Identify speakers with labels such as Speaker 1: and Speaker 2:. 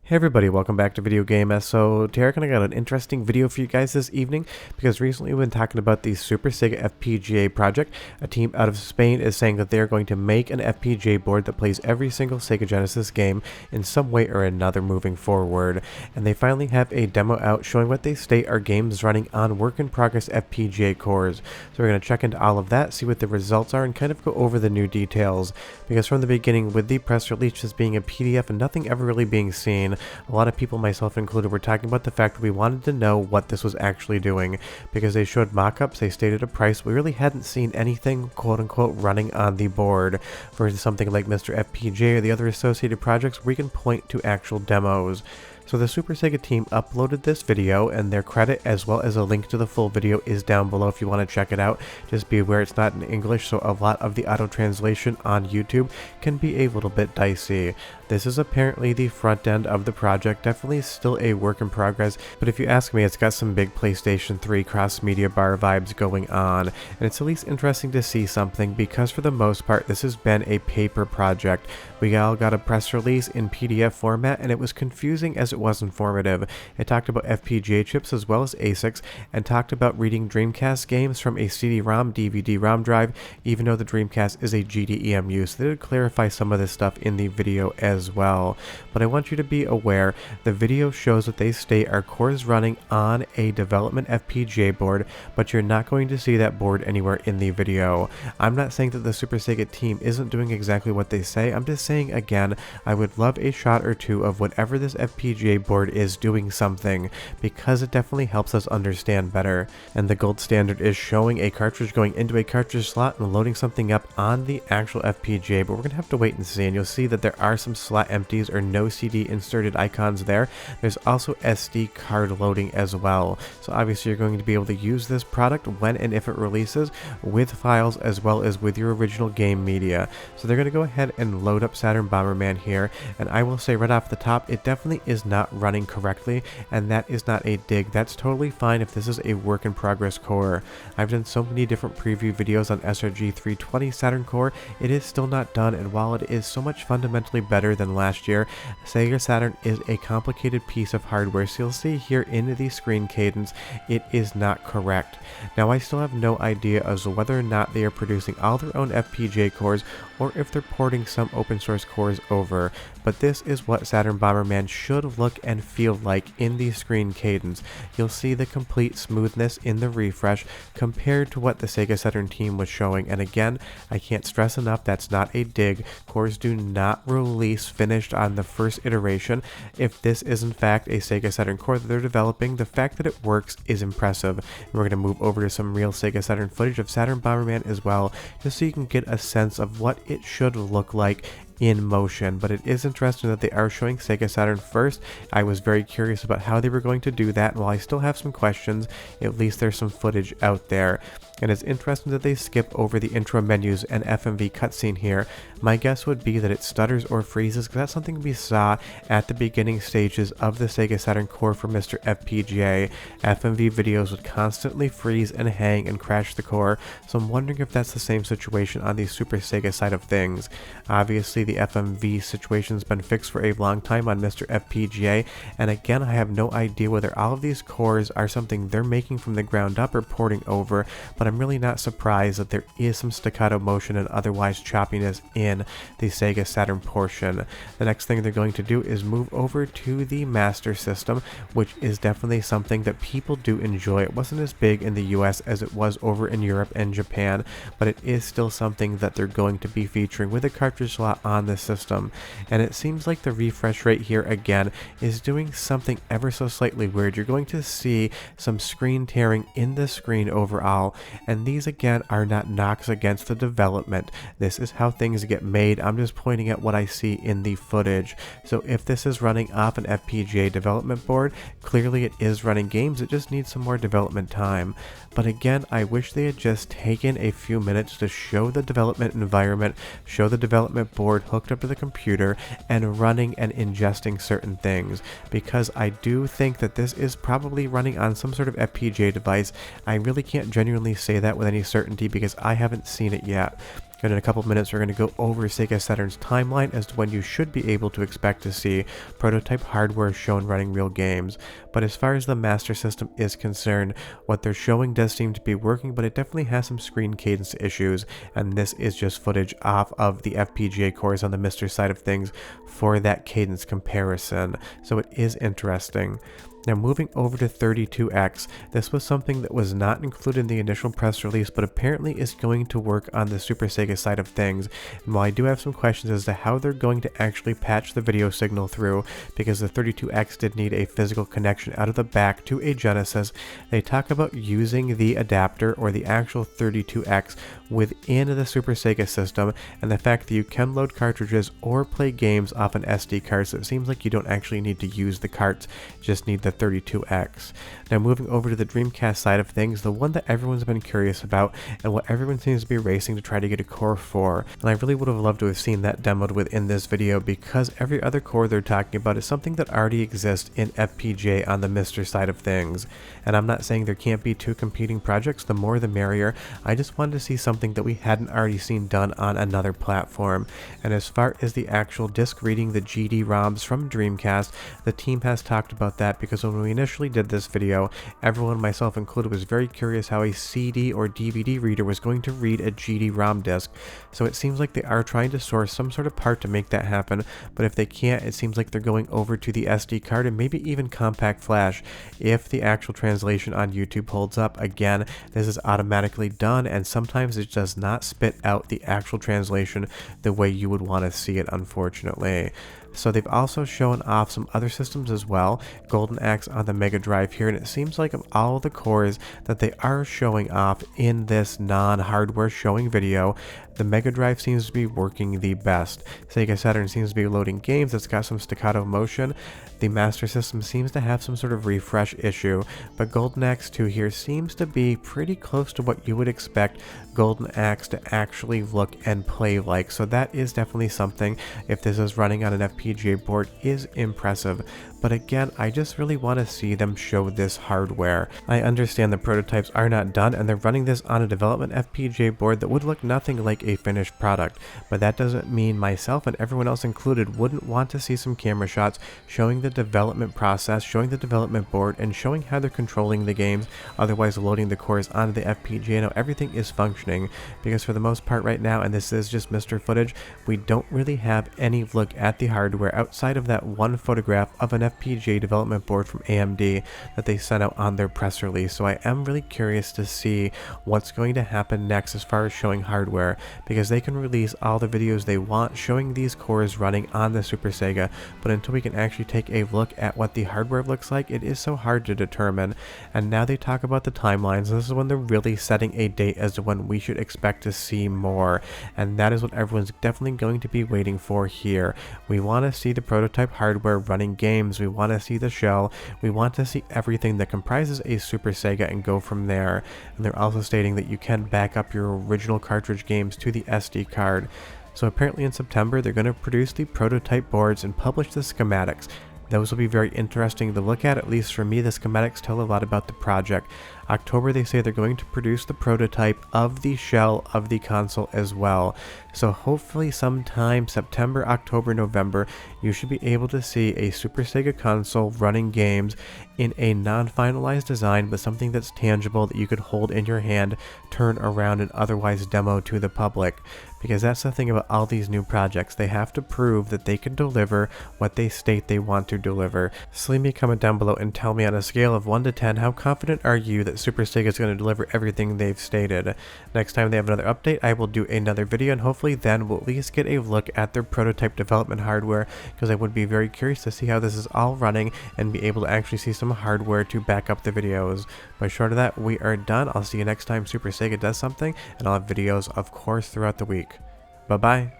Speaker 1: Hey everybody, welcome back to Video Game So Tarek and I got an interesting video for you guys this evening because recently we've been talking about the Super Sega FPGA project. A team out of Spain is saying that they are going to make an FPGA board that plays every single Sega Genesis game in some way or another moving forward. And they finally have a demo out showing what they state are games running on work-in-progress FPGA cores. So we're going to check into all of that, see what the results are, and kind of go over the new details. Because from the beginning, with the press release just being a PDF and nothing ever really being seen, a lot of people, myself included, were talking about the fact that we wanted to know what this was actually doing, because they showed mock-ups, they stated a price, we really hadn't seen anything quote-unquote running on the board for something like MiSTer FPGA or the other associated projects where we can point to actual demos. So the Super Sega team uploaded this video, and their credit as well as a link to the full video is down below if you want to check it out. Just be aware it's not in English, so a lot of the auto translation on YouTube can be a little bit dicey. This is apparently the front end of the project, definitely still a work in progress, but if you ask me, it's got some big PlayStation 3 cross-media bar vibes going on, and it's at least interesting to see something because for the most part this has been a paper project. We all got a press release in PDF format and it was confusing as it was informative. It talked about FPGA chips as well as ASICs and talked about reading Dreamcast games from a CD-ROM, DVD-ROM drive, even though the Dreamcast is a GDEMU, so they did clarify some of this stuff in the video as well. But I want you to be aware, the video shows that they state our cores running on a development FPGA board, but you're not going to see that board anywhere in the video. I'm not saying that the Super Sega team isn't doing exactly what they say, I'm just saying again, I would love a shot or two of whatever this FPGA board is doing something, because it definitely helps us understand better. And the gold standard is showing a cartridge going into a cartridge slot and loading something up on the actual FPGA, but we're going to have to wait and see, and you'll see that there are some slot empties or no CD inserted icons there. There's also SD card loading as well, so obviously you're going to be able to use this product when and if it releases with files as well as with your original game media. So they're going to go ahead and load up Saturn Bomberman here, and I will say right off the top, it definitely is not running correctly, and that is not a dig. That's totally fine if this is a work in progress core. I've done so many different preview videos on SRG 320 Saturn core, it is still not done, and while it is so much fundamentally better than last year, Sega Saturn is a complicated piece of hardware, so you'll see here in the screen cadence, it is not correct. Now I still have no idea as to whether or not they are producing all their own FPGA cores or if they're porting some open source cores over, but this is what Saturn Bomberman should look and feel like in the screen cadence. You'll see the complete smoothness in the refresh compared to what the Sega Saturn team was showing, and again, I can't stress enough, that's not a dig. Cores do not release finished on the first iteration. If this is in fact a Sega Saturn core that they're developing, the fact that it works is impressive. And we're going to move over to some real Sega Saturn footage of Saturn Bomberman as well, just so you can get a sense of what it should look like in motion. But it is interesting that they are showing Sega Saturn first. I was very curious about how they were going to do that, and while I still have some questions, at least there's some footage out there. And it's interesting that they skip over the intro menus and FMV cutscene here. My guess would be that it stutters or freezes, because that's something we saw at the beginning stages of the Sega Saturn core for MiSTer FPGA. FMV videos would constantly freeze and hang and crash the core, so I'm wondering if that's the same situation on the Super Sega side of things. Obviously the FMV situation's been fixed for a long time on MiSTer FPGA, and again I have no idea whether all of these cores are something they're making from the ground up or porting over, but I'm really not surprised that there is some staccato motion and otherwise choppiness in the Sega Saturn portion. The next thing they're going to do is move over to the Master System, which is definitely something that people do enjoy. It wasn't as big in the US as it was over in Europe and Japan, but it is still something that they're going to be featuring with a cartridge slot on the system. And it seems like the refresh rate here again is doing something ever so slightly weird. You're going to see some screen tearing in the screen overall, and these again are not knocks against the development. This is how things get made. I'm just pointing at what I see in the footage. So if this is running off an FPGA development board, clearly it is running games, it just needs some more development time. But again, I wish they had just taken a few minutes to show the development environment, show the development board hooked up to the computer, and running and ingesting certain things, because I do think that this is probably running on some sort of FPGA device. I really can't genuinely say that with any certainty because I haven't seen it yet. And in a couple minutes, we're going to go over Sega Saturn's timeline as to when you should be able to expect to see prototype hardware shown running real games. But as far as the Master System is concerned, what they're showing does seem to be working, but it definitely has some screen cadence issues, and this is just footage off of the FPGA cores on the MiSTer side of things for that cadence comparison. So it is interesting. Now moving over to 32X, this was something that was not included in the initial press release, but apparently is going to work on the Super Sega side of things. And while I do have some questions as to how they're going to actually patch the video signal through, because the 32X did need a physical connection out of the back to a Genesis, they talk about using the adapter or the actual 32X within the Super Sega system, and the fact that you can load cartridges or play games off an SD card, so it seems like you don't actually need to use the carts, just need the 32X. Now moving over to the Dreamcast side of things, the one that everyone's been curious about and what everyone seems to be racing to try to get a core for, and I really would have loved to have seen that demoed within this video, because every other core they're talking about is something that already exists in FPGA on the MiSTer side of things. And I'm not saying there can't be two competing projects, the more the merrier. I just wanted to see something that we hadn't already seen done on another platform. And as far as the actual disc reading the GD-ROMs from Dreamcast, the team has talked about that, because when we initially did this video, everyone, myself included, was very curious how a CD or DVD reader was going to read a GD-ROM disc. So it seems like they are trying to source some sort of part to make that happen, but if they can't, it seems like they're going over to the SD card and maybe even compact flash. If the actual translation on YouTube holds up, again, this is automatically done, and sometimes it does not spit out the actual translation the way you would want to see it, unfortunately. So they've also shown off some other systems as well, Golden Axe on the Mega Drive here, and it seems like of all the cores that they are showing off in this non-hardware showing video, the Mega Drive seems to be working the best. Sega Saturn seems to be loading games that's got some staccato motion. The Master System seems to have some sort of refresh issue, but Golden Axe 2 here seems to be pretty close to what you would expect Golden Axe to actually look and play like. So that is definitely something, if this is running on an FPGA board, is impressive. But again, I just really want to see them show this hardware. I understand the prototypes are not done and they're running this on a development FPGA board that would look nothing like a finished product, but that doesn't mean myself and everyone else included wouldn't want to see some camera shots showing the development process, showing the development board, and showing how they're controlling the games, otherwise loading the cores onto the FPGA. Now everything is functioning, because for the most part right now, and this is just MiSTer footage, we don't really have any look at the hardware outside of that one photograph of an FPGA development board from AMD that they sent out on their press release. So I am really curious to see what's going to happen next as far as showing hardware, because they can release all the videos they want showing these cores running on the Super Sega, but until we can actually take a look at what the hardware looks like, it is so hard to determine. And now they talk about the timelines, and this is when they're really setting a date as to when we should expect to see more, and that is what everyone's definitely going to be waiting for here. We want to see the prototype hardware running games, we want to see the shell, we want to see everything that comprises a Super Sega and go from there. And they're also stating that you can back up your original cartridge games to the SD card. So apparently in September they're going to produce the prototype boards and publish the schematics. Those will be very interesting to look at least for me. The schematics tell a lot about the project. October, they say they're going to produce the prototype of the shell of the console as well. So hopefully sometime September, October, November, you should be able to see a Super Sega console running games in a non-finalized design, but something that's tangible that you could hold in your hand, turn around, and otherwise demo to the public. Because that's the thing about all these new projects. They have to prove that they can deliver what they state they want to deliver. So leave me a comment down below and tell me on a scale of 1 to 10, how confident are you that Super Sega is going to deliver everything they've stated. Next time they have another update, I will do another video, and hopefully then we'll at least get a look at their prototype development hardware, because I would be very curious to see how this is all running and be able to actually see some hardware to back up the videos. But short of that, we are done. I'll see you next time Super Sega does something, and I'll have videos, of course, throughout the week. Bye-bye.